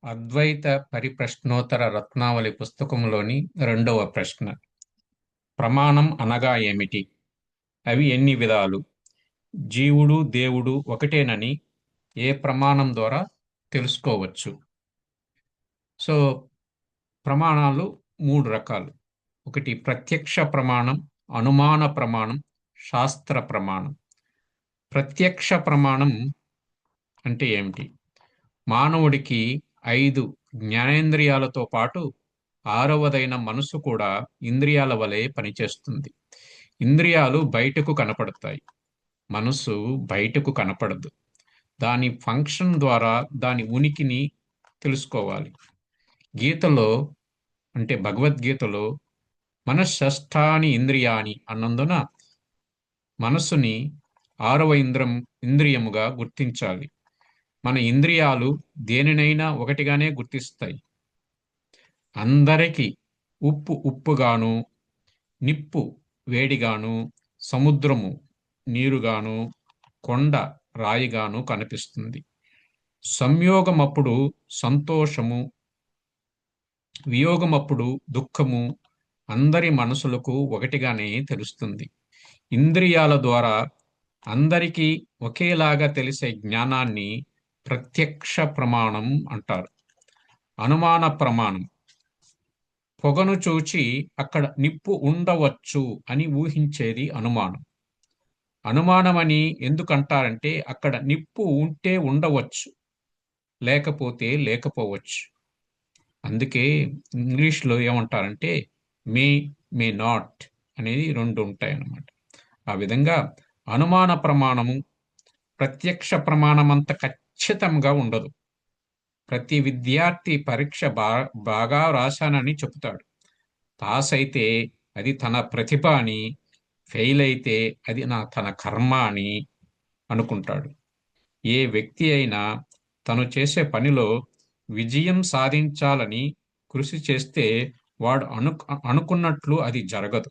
అద్వైత పరిప్రశ్నోత్తర రత్నావళి పుస్తకంలోని 2వ ప్రశ్న. ప్రమాణం అనగా ఏమిటి? అవి ఎన్ని విధాలు? జీవుడు దేవుడు ఒకటేనని ఏ ప్రమాణం ద్వారా తెలుసుకోవచ్చు? సో ప్రమాణాలు 3 రకాలు. ఒకటి ప్రత్యక్ష ప్రమాణం, అనుమాన ప్రమాణం, శాస్త్ర ప్రమాణం. ప్రత్యక్ష ప్రమాణం అంటే ఏమిటి? మానవుడికి 5 జ్ఞానేంద్రియాలతో పాటు 6వదైన మనసు కూడా ఇంద్రియాల వలె పనిచేస్తుంది. ఇంద్రియాలు బయటకు కనపడతాయి, మనసు బయటకు కనపడదు. దాని ఫంక్షన్ ద్వారా దాని ఉనికిని తెలుసుకోవాలి. గీతలో అంటే భగవద్గీతలో మనశ్శష్టాని ఇంద్రియాని అన్నందున మనసుని 6వ ఇంద్రియముగా గుర్తించాలి. మన ఇంద్రియాలు దేనినైనా ఒకటిగానే గుర్తిస్తాయి. అందరికీ ఉప్పు ఉప్పుగాను, నిప్పు వేడిగాను, సముద్రము నీరుగాను, కొండ రాయిగాను కనిపిస్తుంది. సంయోగమప్పుడు సంతోషము, వియోగమప్పుడు దుఃఖము అందరి మనసులకు ఒకటిగానే తెలుస్తుంది. ఇంద్రియాల ద్వారా అందరికీ ఒకేలాగా తెలిసే జ్ఞానాన్ని ప్రత్యక్ష ప్రమాణం అంటారు. అనుమాన ప్రమాణం పొగను చూచి అక్కడ నిప్పు ఉండవచ్చు అని ఊహించేది అనుమానం. అనుమానమని ఎందుకంటారంటే అక్కడ నిప్పు ఉంటే ఉండవచ్చు, లేకపోతే లేకపోవచ్చు. అందుకే ఇంగ్లీష్లో ఏమంటారంటే మే మే నాట్ అనేది 2 ఉంటాయన్నమాట. ఆ విధంగా అనుమాన ప్రమాణము ప్రత్యక్ష ప్రమాణమంత ఖచ్చితంగా ఉండదు. ప్రతి విద్యార్థి పరీక్ష బాగా రాశానని చెబుతాడు. పాస్ అయితే అది తన ప్రతిభ అని, ఫెయిల్ అయితే అది తన కర్మ అని అనుకుంటాడు. ఏ వ్యక్తి అయినా తను చేసే పనిలో విజయం సాధించాలని కృషి చేస్తే వాడు అనుకున్నట్లు అది జరగదు.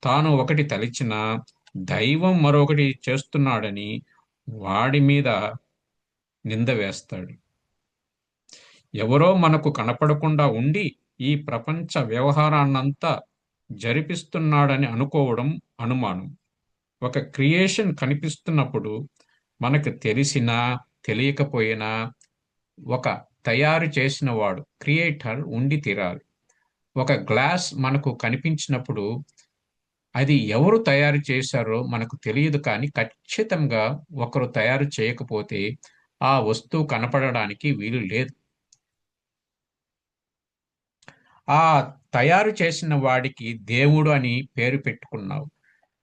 తాను ఒకటి తలిచినా దైవం మరొకటి చేస్తున్నాడని వాడి మీద నింద వేస్తాడు. ఎవరో మనకు కనపడకుండా ఉండి ఈ ప్రపంచ వ్యవహారాన్నంతా జరిపిస్తున్నాడని అనుకోవడం అనుమానం. ఒక క్రియేషన్ కనిపిస్తున్నప్పుడు మనకు తెలిసినా తెలియకపోయినా ఒక తయారు చేసిన వాడు క్రియేటర్ ఉండి తీరాలి. ఒక గ్లాస్ మనకు కనిపించినప్పుడు అది ఎవరు తయారు చేశారో మనకు తెలియదు, కానీ ఖచ్చితంగా ఒకరు తయారు చేయకపోతే ఆ వస్తువు కనపడడానికి వీలు లేదు. ఆ తయారు చేసిన వాడికి దేవుడు అని పేరు పెట్టుకున్నావు.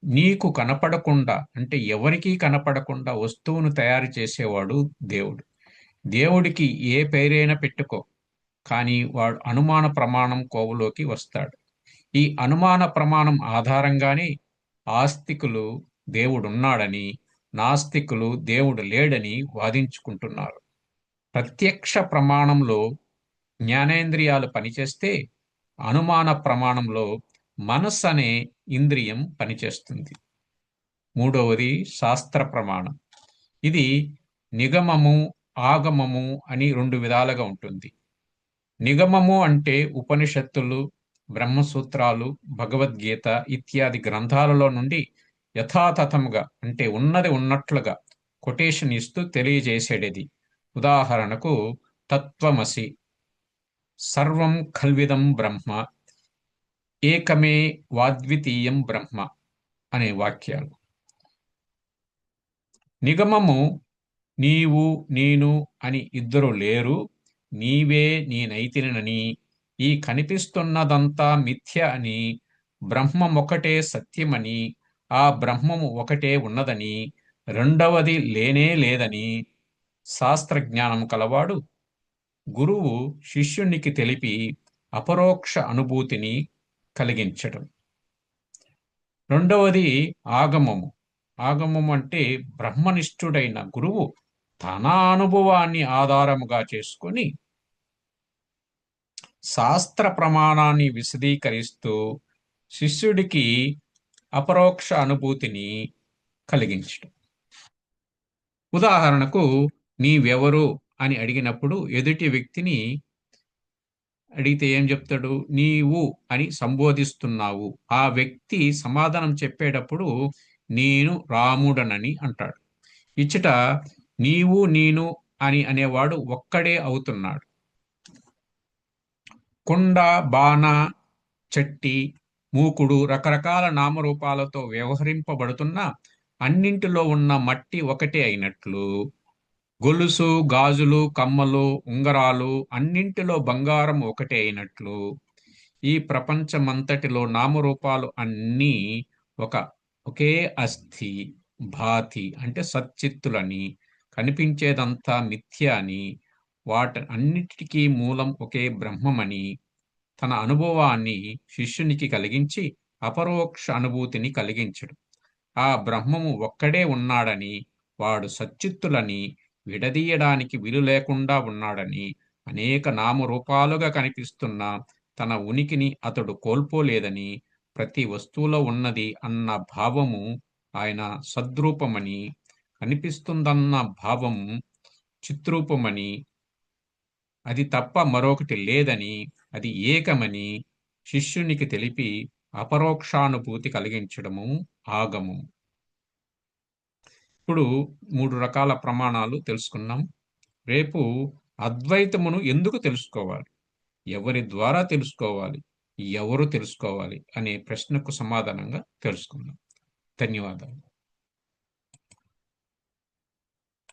నీకు కనపడకుండా అంటే ఎవరికీ కనపడకుండా వస్తువును తయారు చేసేవాడు దేవుడు. దేవుడికి ఏ పేరైనా పెట్టుకో, కానీ వాడు అనుమాన ప్రమాణం కోవలోకి వస్తాడు. ఈ అనుమాన ప్రమాణం ఆధారంగానే ఆస్తికులు దేవుడున్నాడని, నాస్తికులు దేవుడు లేడని వాదించుకుంటున్నారు. ప్రత్యక్ష ప్రమాణంలో జ్ఞానేంద్రియాలు పనిచేస్తే అనుమాన ప్రమాణంలో మనస్సు అనే ఇంద్రియం పనిచేస్తుంది. 3వది శాస్త్ర ప్రమాణం. ఇది నిగమము, ఆగమము అని 2 విధాలుగా ఉంటుంది. నిగమము అంటే ఉపనిషత్తులు, బ్రహ్మసూత్రాలు, భగవద్గీత ఇత్యాది గ్రంథాలలో నుండి యథాతథముగా అంటే ఉన్నది ఉన్నట్లుగా కొటేషన్ ఇస్తూ తెలియజేసేది. ఉదాహరణకు తత్వమసి, సర్వం ఖల్విదం బ్రహ్మ, ఏకమే వాద్వితీయం బ్రహ్మ అనే వాక్యాలు. నిగమము నీవు నేను అని ఇద్దరు లేరు, నీవే నేనైతినని, ఈ కనిపిస్తున్నదంతా మిథ్య అని, బ్రహ్మమొకటే సత్యమని, ఆ బ్రహ్మము ఒకటే ఉన్నదని, రెండవది లేనే లేదని శాస్త్రజ్ఞానం కలవాడు గురువు శిష్యునికి తెలిపి అపరోక్ష అనుభూతిని కలిగించడం. రెండవది ఆగమము. ఆగమము అంటే బ్రహ్మనిష్ఠుడైన గురువు తన అనుభవాన్ని ఆధారముగా చేసుకొని శాస్త్ర ప్రమాణాన్ని విశదీకరిస్తూ శిష్యుడికి అపరోక్ష అనుభూతిని కలిగించడం. ఉదాహరణకు నీవెవరు అని అడిగినప్పుడు ఎదుటి వ్యక్తిని అడిగితే ఏం చెప్తాడు? నీవు అని సంబోధిస్తున్నావు. ఆ వ్యక్తి సమాధానం చెప్పేటప్పుడు నేను రాముడనని అంటాడు. ఇచ్చట నీవు నేను అని అనేవాడు ఒక్కడే అవుతున్నాడు. కొండ, బాణ, చట్టి, మూకుడు రకరకాల నామరూపాలతో వ్యవహరింపబడుతున్న అన్నింటిలో ఉన్న మట్టి ఒకటే అయినట్లు గొలుసు, గాజులు, కమ్మలు, ఉంగరాలు అన్నింటిలో బంగారం ఒకటే అయినట్లు ఈ ప్రపంచమంతటిలో నామరూపాలు అన్నీ ఒక ఒకే అస్థి, భాతి అంటే సచ్చిత్తులని, కనిపించేదంతా మిథ్య అని, వాటి అన్నిటికీ మూలం ఒకే బ్రహ్మమని తన అనుభవాన్ని శిష్యునికి కలిగించి అపరోక్ష అనుభూతిని కలిగించడు. ఆ బ్రహ్మము ఒక్కడే ఉన్నాడని, వాడు సచ్చిత్తులని, విడదీయడానికి వీలు లేకుండా ఉన్నాడని, అనేక నామరూపాలుగా కనిపిస్తున్న తన ఉనికిని అతడు కోల్పోలేదని, ప్రతి వస్తువులో ఉన్నది అన్న భావము ఆయన సద్రూపమని, కనిపిస్తుందన్న భావము చిత్రూపమని, అది తప్ప మరొకటి లేదని, అది ఏకమని శిష్యునికి తెలిపి అపరోక్షానుభూతి కలిగించడము ఆగమము. ఇప్పుడు 3 రకాల ప్రమాణాలు తెలుసుకున్నాం. రేపు అద్వైతమును ఎందుకు తెలుసుకోవాలి? ఎవరి ద్వారా తెలుసుకోవాలి? ఎవరు తెలుసుకోవాలి? అనే ప్రశ్నకు సమాధానంగా తెలుసుకుందాం. ధన్యవాదాలు.